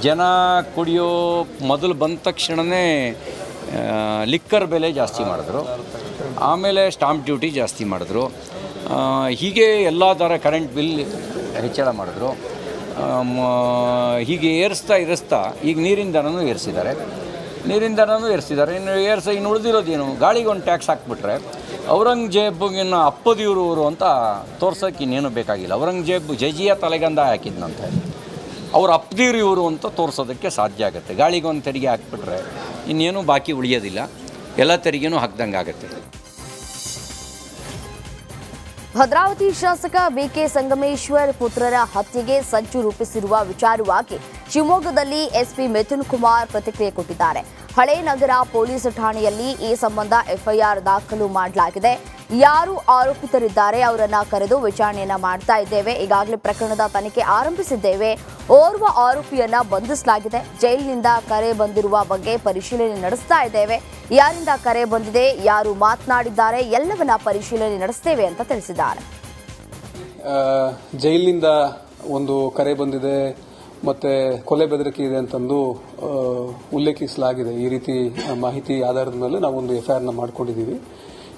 ಜನ ಕುಡಿಯೋ ಮೊದಲು ಬಂದ ತಕ್ಷಣವೇ ಲಿಕ್ಕರ್ ಬೆಲೆ ಜಾಸ್ತಿ ಮಾಡಿದ್ರು, ಆಮೇಲೆ ಸ್ಟಾಂಪ್ ಡ್ಯೂಟಿ ಜಾಸ್ತಿ ಮಾಡಿದ್ರು, ಹೀಗೆ ಎಲ್ಲ ಥರ ಕರೆಂಟ್ ಬಿಲ್ ಹೆಚ್ಚಳ ಮಾಡಿದ್ರು. ಹೀಗೆ ಏರಿಸ್ತಾ ಈಗ ನೀರಿನ ದರನೂ ಏರಿಸಿದ್ದಾರೆ. ಇನ್ನು ಉಳಿದಿರೋದೇನು, ಗಾಳಿಗೆ ಒಂದು ಟ್ಯಾಕ್ಸ್ ಹಾಕ್ಬಿಟ್ರೆ ಔರಂಗಜೇಬ್ಗಿನ್ನ ಅಪ್ಪದಿವರು ಅಂತ ತೋರ್ಸೋಕ್ಕೆ ಇನ್ನೇನು ಬೇಕಾಗಿಲ್ಲ. ಔರಂಗಜೇಬ್ ಜಜಿಯ ತಲೆಗಂದ ಹಾಕಿದ್ನಂತೆ, ಅವ್ರ ಅಪ್ಪದಿರು ಇವರು ಅಂತ ತೋರಿಸೋದಕ್ಕೆ ಸಾಧ್ಯ ಆಗುತ್ತೆ. ಗಾಳಿಗೆ ಒಂದು ತೆರಿಗೆ ಹಾಕ್ಬಿಟ್ರೆ ಇನ್ನೇನು ಬಾಕಿ ಉಳಿಯೋದಿಲ್ಲ, ಎಲ್ಲ ತೆರಿಗೆನೂ ಹಾಕ್ದಂಗೆ ಆಗುತ್ತೆ. ಭದ್ರಾವತಿ ಶಾಸಕ ಬಿಕೆ ಸಂಗಮೇಶ್ವರ್ ಪುತ್ರರ ಹತ್ಯೆಗೆ ಸಂಚು ರೂಪಿಸಿರುವ ವಿಚಾರವಾಗಿ ಶಿವಮೊಗ್ಗದಲ್ಲಿ ಎಸ್ಪಿ ಮಿಥುನ್ ಕುಮಾರ್ ಪ್ರತಿಕ್ರಿಯೆ ಕೊಟ್ಟಿದ್ದಾರೆ. ಹಳೇ ನಗರ ಪೊಲೀಸ್ ಠಾಣೆಯಲ್ಲಿ ಈ ಸಂಬಂಧ ಎಫ್ಐಆರ್ ದಾಖಲು ಮಾಡಲಾಗಿದೆ. ಯಾರು ಆರೋಪಿತರಿದ್ದಾರೆ ಅವರನ್ನ ಕರೆದು ವಿಚಾರಣೆಯನ್ನ ಮಾಡ್ತಾ ಇದ್ದೇವೆ. ಈಗಾಗಲೇ ಪ್ರಕರಣದ ತನಿಖೆ ಆರಂಭಿಸಿದ್ದೇವೆ. ಓರ್ವ ಆರೋಪಿಯನ್ನ ಬಂಧಿಸಲಾಗಿದೆ. ಜೈಲಿನಿಂದ ಕರೆ ಬಂದಿರುವ ಬಗ್ಗೆ ಪರಿಶೀಲನೆ ನಡೆಸ್ತಾ ಇದ್ದೇವೆ. ಯಾರಿಂದ ಕರೆ ಬಂದಿದೆ, ಯಾರು ಮಾತನಾಡಿದ್ದಾರೆ, ಎಲ್ಲವನ್ನ ಪರಿಶೀಲನೆ ನಡೆಸ್ತೇವೆ ಅಂತ ತಿಳಿಸಿದ್ದಾರೆ. ಜೈಲಿನಿಂದ ಒಂದು ಕರೆ ಬಂದಿದೆ, ಮತ್ತೆ ಕೊಲೆ ಬೆದರಿಕೆ ಇದೆ ಅಂತಂದು ಉಲ್ಲೇಖಿಸಲಾಗಿದೆ. ಈ ರೀತಿ ಮಾಹಿತಿ ಆಧಾರದ ಮೇಲೆ ನಾವು ಒಂದು ಎಫ್ಐಆರ್ನ ಮಾಡ್ಕೊಂಡಿದ್ದೀವಿ.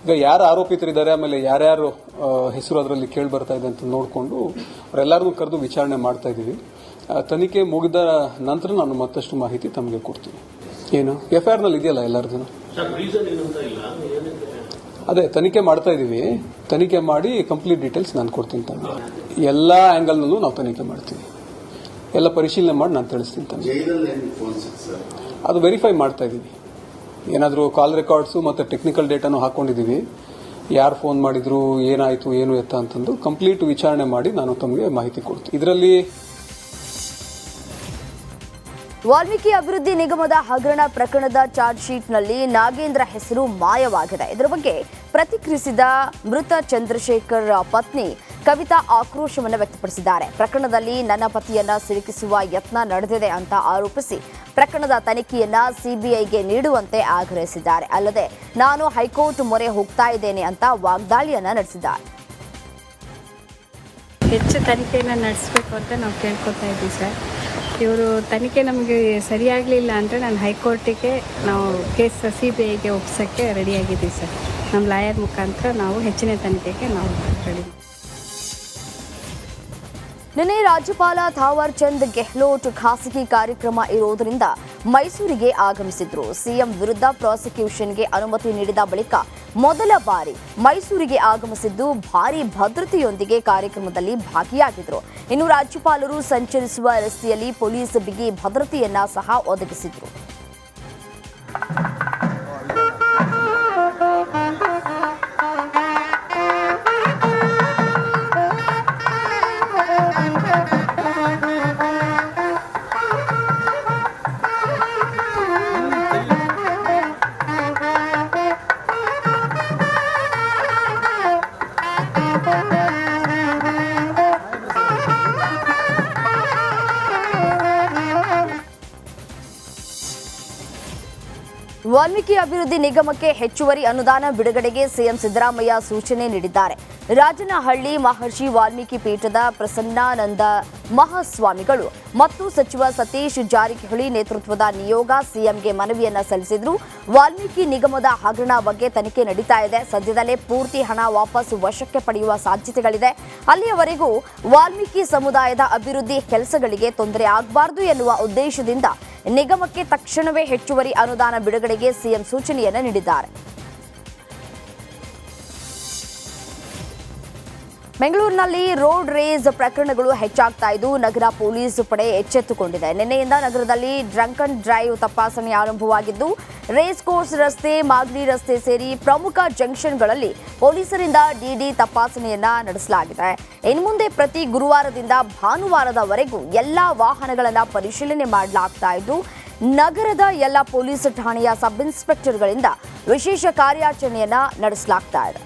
ಈಗ ಯಾರು ಆರೋಪಿತರಿದ್ದಾರೆ, ಆಮೇಲೆ ಯಾರ್ಯಾರು ಹೆಸರು ಅದರಲ್ಲಿ ಕೇಳಿ ಬರ್ತಾ ಇದೆ ಅಂತ ನೋಡಿಕೊಂಡು ಅವರೆಲ್ಲರನ್ನೂ ಕರೆದು ವಿಚಾರಣೆ ಮಾಡ್ತಾ ಇದ್ದೀವಿ. ತನಿಖೆ ಮುಗಿದ ನಂತರ ನಾನು ಮತ್ತಷ್ಟು ಮಾಹಿತಿ ತಮಗೆ ಕೊಡ್ತೀನಿ. ಏನು ಎಫ್ಐಆರ್ನಲ್ಲಿ ಇದೆಯಲ್ಲ ಎಲ್ಲರದ್ದು, ಅದೇ ತನಿಖೆ ಮಾಡ್ತಾ ಇದ್ದೀವಿ. ತನಿಖೆ ಮಾಡಿ ಕಂಪ್ಲೀಟ್ ಡೀಟೇಲ್ಸ್ ನಾನು ಕೊಡ್ತೀನಿ ತಮಗೆ. ಎಲ್ಲ ಆ್ಯಂಗಲ್ನಲ್ಲೂ ನಾವು ತನಿಖೆ ಮಾಡ್ತೀವಿ, ಎಲ್ಲ ಪರಿಶೀಲನೆ ಮಾಡಿ ನಾನು ತಿಳಿಸ್ತೀನಿ ತಮಗೆ. ಅದು ವೆರಿಫೈ ಮಾಡ್ತಾ ಇದ್ದೀವಿ. ಏನಾದರೂ ಕಾಲ್ ರೆಕಾರ್ಡ್ಸು ಮತ್ತು ಟೆಕ್ನಿಕಲ್ ಡೇಟಾನು ಹಾಕೊಂಡಿದ್ದೀವಿ. ಯಾರು ಫೋನ್ ಮಾಡಿದ್ರು, ಏನಾಯಿತು, ಏನು ಎತ್ತ ಅಂತಂದು ಕಂಪ್ಲೀಟ್ ವಿಚಾರಣೆ ಮಾಡಿ ನಾನು ತಮಗೆ ಮಾಹಿತಿ ಕೊಡ್ತೀನಿ. ಇದರಲ್ಲಿ ವಾಲ್ಮೀಕಿ ಅಭಿವೃದ್ಧಿ ನಿಗಮದ ಹಗರಣ ಪ್ರಕರಣದ ಚಾರ್ಜ್ ಶೀಟ್ನಲ್ಲಿ ನಾಗೇಂದ್ರ ಹೆಸರು ಮಾಯವಾಗಿದೆ. ಇದರ ಬಗ್ಗೆ ಪ್ರತಿಕ್ರಿಯಿಸಿದ ಮೃತ ಚಂದ್ರಶೇಖರ್ ಪತ್ನಿ ಕವಿತಾ ಆಕ್ರೋಶವನ್ನು ವ್ಯಕ್ತಪಡಿಸಿದ್ದಾರೆ. ಪ್ರಕರಣದಲ್ಲಿ ನನ್ನ ಪತಿಯನ್ನ ಸಿಲುಕಿಸುವ ಯತ್ನ ನಡೆದಿದೆ ಅಂತ ಆರೋಪಿಸಿ ಪ್ರಕರಣದ ತನಿಖೆಯನ್ನ ಸಿಬಿಐಗೆ ನೀಡುವಂತೆ ಆಗ್ರಹಿಸಿದ್ದಾರೆ. ಅಲ್ಲದೆ ನಾನು ಹೈಕೋರ್ಟ್ ಮೊರೆ ಹೋಗ್ತಾ ಇದ್ದೇನೆ ಅಂತ ವಾಗ್ದಾಳಿಯನ್ನ ನಡೆಸಿದ್ದಾರೆ. ಹೆಚ್ಚು ತನಿಖೆಯನ್ನು ನಡೆಸಬೇಕು ಅಂತ ನಾವು ಕೇಳ್ಕೊತಾ ಇದ್ದೀವಿ ಸರ್. ಇವರು ತನಿಖೆ ನಮಗೆ ಸರಿಯಾಗಲಿಲ್ಲ ಅಂದರೆ ನಾನು ಹೈಕೋರ್ಟಿಗೆ ನಾವು ಕೇಸ್ ಸಿಬಿಐಗೆ ಒಪ್ಪಿಸೋಕ್ಕೆ ರೆಡಿಯಾಗಿದ್ದೀವಿ ಸರ್. ನಮ್ಮ ಲಾಯರ್ ಮುಖಾಂತರ ನಾವು ಹೆಚ್ಚಿನ ತನಿಖೆಗೆ ನಾವು ರೆಡಿ. ನಿನ್ನೆ ರಾಜ್ಯಪಾಲ ಥಾವರ್ ಚಂದ್ ಗೆಹ್ಲೋಟ್ ಖಾಸಗಿ ಕಾರ್ಯಕ್ರಮ ಇರೋದರಿಂದ ಮೈಸೂರಿಗೆ ಆಗಮಿಸಿದ್ರು. ಸಿಎಂ ವಿರುದ್ಧ ಪ್ರಾಸಿಕ್ಯೂಷನ್ಗೆ ಅನುಮತಿ ನೀಡಿದ ಬಳಿಕ ಮೊದಲ ಬಾರಿ ಮೈಸೂರಿಗೆ ಆಗಮಿಸಿದ್ದು ಭಾರೀ ಭದ್ರತೆಯೊಂದಿಗೆ ಕಾರ್ಯಕ್ರಮದಲ್ಲಿ ಭಾಗಿಯಾಗಿದ್ರು. ಇನ್ನು ರಾಜ್ಯಪಾಲರು ಸಂಚರಿಸುವ ರಸ್ತೆಯಲ್ಲಿ ಪೊಲೀಸ್ ಬಿಗಿ ಭದ್ರತೆಯನ್ನ ಸಹ ಒದಗಿಸಿದ್ರು. ವಾಲ್ಮೀಕಿ ಅಭಿವೃದ್ಧಿ ನಿಗಮಕ್ಕೆ ಹೆಚ್ಚುವರಿ ಅನುದಾನ ಬಿಡುಗಡೆಗೆ ಸಿಎಂ ಸಿದ್ದರಾಮಯ್ಯ ಸೂಚನೆ ನೀಡಿದ್ದಾರೆ. ರಾಜನಹಳ್ಳಿ ಮಹರ್ಷಿ ವಾಲ್ಮೀಕಿ ಪೀಠದ ಪ್ರಸನ್ನಾನಂದ ಮಹಾಸ್ವಾಮಿಗಳು ಮತ್ತು ಸಚಿವ ಸತೀಶ್ ಜಾರಕಿಹೊಳಿ ನೇತೃತ್ವದ ನಿಯೋಗ ಸಿಎಂಗೆ ಮನವಿಯನ್ನ ಸಲ್ಲಿಸಿದ್ರು. ವಾಲ್ಮೀಕಿ ನಿಗಮದ ಹಗರಣ ಬಗ್ಗೆ ತನಿಖೆ ನಡೀತಾ ಇದೆ. ಸದ್ಯದಲ್ಲೇ ಪೂರ್ತಿ ಹಣ ವಾಪಸ್ ವಶಕ್ಕೆ ಪಡೆಯುವ ಸಾಧ್ಯತೆಗಳಿದೆ. ಅಲ್ಲಿಯವರೆಗೂ ವಾಲ್ಮೀಕಿ ಸಮುದಾಯದ ಅಭಿವೃದ್ಧಿ ಕೆಲಸಗಳಿಗೆ ತೊಂದರೆ ಆಗಬಾರದು ಎನ್ನುವ ಉದ್ದೇಶದಿಂದ ನಿಗಮಕ್ಕೆ ತಕ್ಷಣವೇ ಹೆಚ್ಚುವರಿ ಅನುದಾನ ಬಿಡುಗಡೆಗೆ ಸಿಎಂ ಸೂಚನೆಯನ್ನು ನೀಡಿದ್ದಾರೆ. ಬೆಂಗಳೂರಿನಲ್ಲಿ ರೋಡ್ ರೇಸ್ ಪ್ರಕರಣಗಳು ಹೆಚ್ಚಾಗ್ತಾ ಇದ್ದು ನಗರ ಪೊಲೀಸ್ ಪಡೆ ಎಚ್ಚೆತ್ತುಕೊಂಡಿದೆ. ನಿನ್ನೆಯಿಂದ ನಗರದಲ್ಲಿ ಡ್ರಂಕ್ ಅಂಡ್ ಡ್ರೈವ್ ತಪಾಸಣೆ ಆರಂಭವಾಗಿದ್ದು ರೇಸ್ ಕೋರ್ಸ್ ರಸ್ತೆ, ಮಾಗಡಿ ರಸ್ತೆ ಸೇರಿ ಪ್ರಮುಖ ಜಂಕ್ಷನ್ಗಳಲ್ಲಿ ಪೊಲೀಸರಿಂದ ಡಿಡಿ ತಪಾಸಣೆಯನ್ನ ನಡೆಸಲಾಗಿದೆ. ಇನ್ನು ಮುಂದೆ ಪ್ರತಿ ಗುರುವಾರದಿಂದ ಭಾನುವಾರದವರೆಗೂ ಎಲ್ಲಾ ವಾಹನಗಳನ್ನು ಪರಿಶೀಲನೆ ಮಾಡಲಾಗ್ತಾ ಇದ್ದು ನಗರದ ಎಲ್ಲ ಪೊಲೀಸ್ ಠಾಣೆಯ ಸಬ್ ಇನ್ಸ್ಪೆಕ್ಟರ್ಗಳಿಂದ ವಿಶೇಷ ಕಾರ್ಯಾಚರಣೆಯನ್ನ ನಡೆಸಲಾಗ್ತಾ ಇದೆ.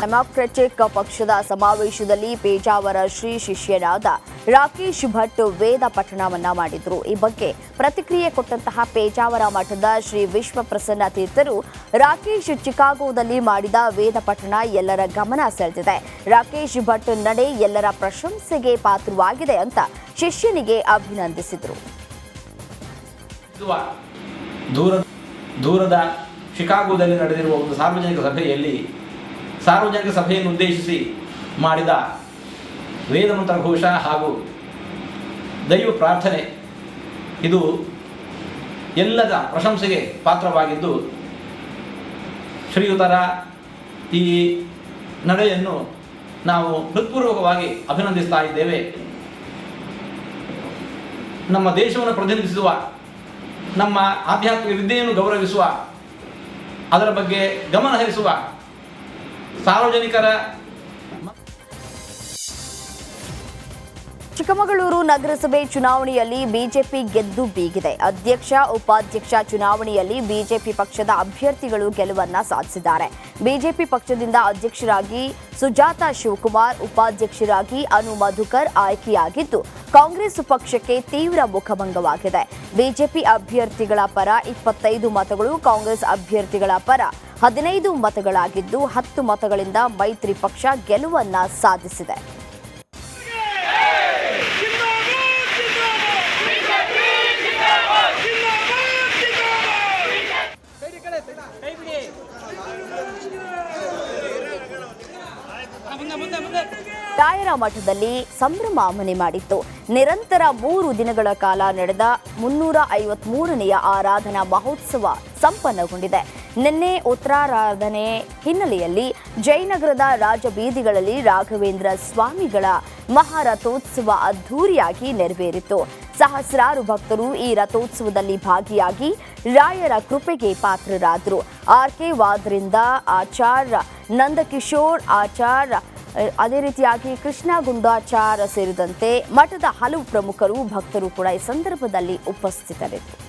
ಡೆಮಾಕ್ರೆಟಿಕ್ ಪಕ್ಷದ ಸಮಾವೇಶದಲ್ಲಿ ಪೇಜಾವರ ಶ್ರೀ ಶಿಷ್ಯನಾದ ರಾಕೇಶ್ ಭಟ್ ವೇದ ಪಠಣವನ್ನ ಮಾಡಿದ್ರು. ಈ ಬಗ್ಗೆ ಪ್ರತಿಕ್ರಿಯೆ ಕೊಟ್ಟಂತಹ ಪೇಜಾವರ ಮಠದ ಶ್ರೀ ವಿಶ್ವಪ್ರಸನ್ನ ತೀರ್ಥರು, ರಾಕೇಶ್ ಚಿಕಾಗೋದಲ್ಲಿ ಮಾಡಿದ ವೇದ ಪಠಣ ಎಲ್ಲರ ಗಮನ ಸೆಳೆದಿದೆ. ರಾಕೇಶ್ ಭಟ್ ನಡೆ ಎಲ್ಲರ ಪ್ರಶಂಸೆಗೆ ಪಾತ್ರವಾಗಿದೆ ಅಂತ ಶಿಷ್ಯನಿಗೆ ಅಭಿನಂದಿಸಿದರು. ದೂರದ ಶಿಕಾಗೋದಲ್ಲಿ ನಡೆದಿರುವ ಒಂದು ಸಾರ್ವಜನಿಕ ಸಭೆಯನ್ನು ಉದ್ದೇಶಿಸಿ ಮಾಡಿದ ವೇದಮಂತ್ರ ಘೋಷ ಹಾಗೂ ದೈವ ಪ್ರಾರ್ಥನೆ ಇದು ಎಲ್ಲದ ಪ್ರಶಂಸೆಗೆ ಪಾತ್ರವಾಗಿದ್ದು, ಶ್ರೀಯುತರ ಈ ನಡೆಯನ್ನು ನಾವು ಹೃತ್ಪೂರ್ವಕವಾಗಿ ಅಭಿನಂದಿಸ್ತಾ ಇದ್ದೇವೆ. ನಮ್ಮ ದೇಶವನ್ನು ಪ್ರತಿನಿಧಿಸುವ, ನಮ್ಮ ಆಧ್ಯಾತ್ಮಿಕ ವಿದ್ಯೆಯನ್ನು ಗೌರವಿಸುವ, ಅದರ ಬಗ್ಗೆ ಗಮನ ಹರಿಸುವ ಸಾರ್ವಜನಿಕರ. ಚಿಕ್ಕಮಗಳೂರು ನಗರಸಭೆ ಚುನಾವಣೆಯಲ್ಲಿ ಬಿಜೆಪಿ ಗೆದ್ದು ಬೀಗಿದೆ. ಅಧ್ಯಕ್ಷ ಉಪಾಧ್ಯಕ್ಷ ಚುನಾವಣೆಯಲ್ಲಿ ಬಿಜೆಪಿ ಪಕ್ಷದ ಅಭ್ಯರ್ಥಿಗಳು ಗೆಲುವನ್ನ ಸಾಧಿಸಿದ್ದಾರೆ. ಬಿಜೆಪಿ ಪಕ್ಷದಿಂದ ಅಧ್ಯಕ್ಷರಾಗಿ ಸುಜಾತಾ ಶಿವಕುಮಾರ್, ಉಪಾಧ್ಯಕ್ಷರಾಗಿ ಅನು ಮಧುಕರ್ ಆಯ್ಕೆಯಾಗಿದ್ದು, ಕಾಂಗ್ರೆಸ್ ಪಕ್ಷಕ್ಕೆ ತೀವ್ರ ಮುಖಭಂಗವಾಗಿದೆ. ಬಿಜೆಪಿ ಅಭ್ಯರ್ಥಿಗಳ ಪರ 25 ಮತಗಳು, ಕಾಂಗ್ರೆಸ್ ಅಭ್ಯರ್ಥಿಗಳ ಪರ 15 ಮತಗಳಾಗಿದ್ದು, 10 ಮತಗಳಿಂದ ಮೈತ್ರಿ ಪಕ್ಷ ಗೆಲುವನ್ನ ಸಾಧಿಸಿದೆ. ರಾಯರ ಮಠದಲ್ಲಿ ಸಂಭ್ರಮ ಮನೆ ಮಾಡಿತ್ತು. ನಿರಂತರ 3 ದಿನಗಳ ಕಾಲ ನಡೆದ 353ನೆಯ ಆರಾಧನಾ ಮಹೋತ್ಸವ ಸಂಪನ್ನಗೊಂಡಿದೆ. ನಿನ್ನೆ ಉತ್ತರಾರಾಧನೆ ಹಿನ್ನೆಲೆಯಲ್ಲಿ ಜಯನಗರದ ರಾಜಬೀದಿಗಳಲ್ಲಿ ರಾಘವೇಂದ್ರ ಸ್ವಾಮಿಗಳ ಮಹಾರಥೋತ್ಸವ ಅದ್ಧೂರಿಯಾಗಿ ನೆರವೇರಿತು. ಸಹಸ್ರಾರು ಭಕ್ತರು ಈ ರಥೋತ್ಸವದಲ್ಲಿ ಭಾಗಿಯಾಗಿ ರಾಯರ ಕೃಪೆಗೆ ಪಾತ್ರರಾದರು. ಆರ್ಕೆ ವಾದ್ರಿಂದ ಆಚಾರ್ಯ ನಂದಕಿಶೋರ್ ಆಚಾರ್ಯ, ಅದೇ ರೀತಿಯಾಗಿ ಕೃಷ್ಣ ಗುಂಡಾಚಾರ್ ಸೇರಿದಂತೆ ಮಠದ ಹಲವು ಪ್ರಮುಖರು ಭಕ್ತರು ಕೂಡ ಈ ಸಂದರ್ಭದಲ್ಲಿ ಉಪಸ್ಥಿತರಿದ್ದರು.